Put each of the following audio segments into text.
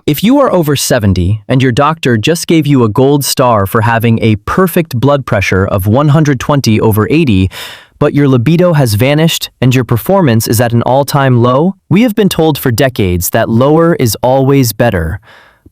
If you are over 70 and your doctor just gave you a gold star for having a perfect blood pressure of 120 over 80, but your libido has vanished and your performance is at an all-time low, we have been told for decades that lower is always better.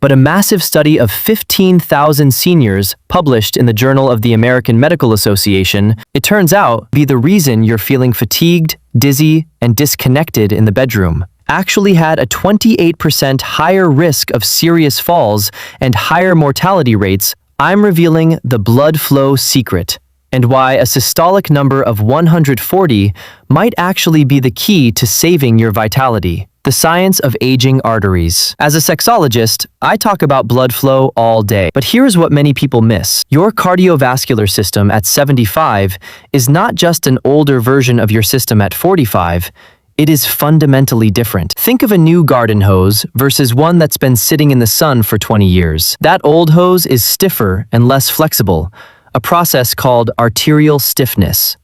But a massive study of 15,000 seniors published in the Journal of the American Medical Association, it turns out, be the reason you're feeling fatigued, dizzy, and disconnected in the bedroom, actually had a 28% higher risk of serious falls and higher mortality rates. I'm revealing the blood flow secret and why a systolic number of 140 might actually be the key to saving your vitality. The science of aging arteries. As a sexologist, I talk about blood flow all day, but here's what many people miss. Your cardiovascular system at 75 is not just an older version of your system at 45. It is fundamentally different. Think of a new garden hose versus one that's been sitting in the sun for 20 years. That old hose is stiffer and less flexible, a process called arterial stiffness.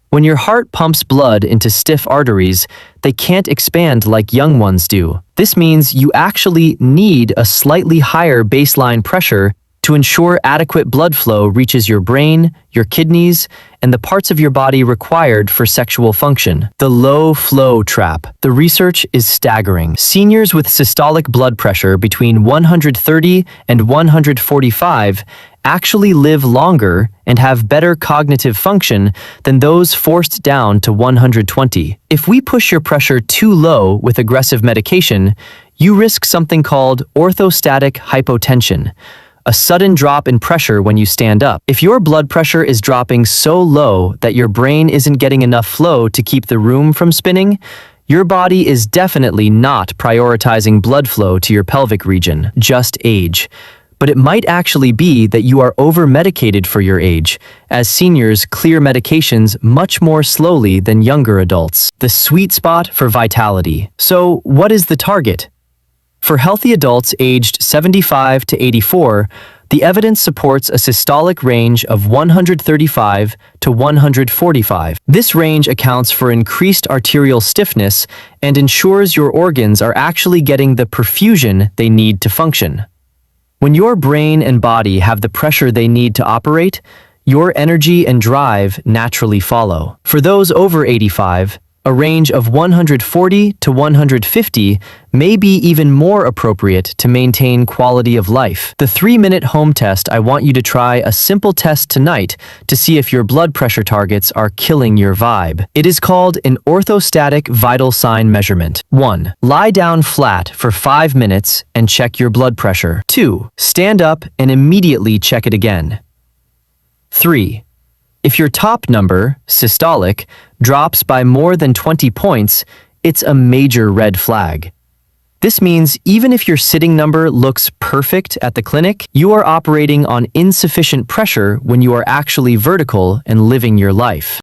When your heart pumps blood into stiff arteries, they can't expand like young ones do. This means you actually need a slightly higher baseline pressure to ensure adequate blood flow reaches your brain, your kidneys, and the parts of your body required for sexual function. The low flow trap. The research is staggering. Seniors with systolic blood pressure between 130 and 145 actually live longer and have better cognitive function than those forced down to 120. If we push your pressure too low with aggressive medication, you risk something called orthostatic hypotension, a sudden drop in pressure when you stand up. If your blood pressure is dropping so low that your brain isn't getting enough flow to keep the room from spinning, your body is definitely not prioritizing blood flow to your pelvic region, just age. But it might actually be that you are over-medicated for your age, as seniors clear medications much more slowly than younger adults. The sweet spot for vitality. So, what is the target? For healthy adults aged 75 to 84, the evidence supports a systolic range of 135 to 145. This range accounts for increased arterial stiffness and ensures your organs are actually getting the perfusion they need to function. When your brain and body have the pressure they need to operate, your energy and drive naturally follow. For those over 85, a range of 140 to 150 may be even more appropriate to maintain quality of life. The 3-minute home test. I want you to try a simple test tonight to see if your blood pressure targets are killing your vibe. It is called an orthostatic vital sign measurement. 1. Lie down flat for 5 minutes and check your blood pressure. 2. Stand up and immediately check it again. 3. If your top number, systolic, drops by more than 20 points, it's a major red flag. This means even if your sitting number looks perfect at the clinic, you are operating on insufficient pressure when you are actually vertical and living your life.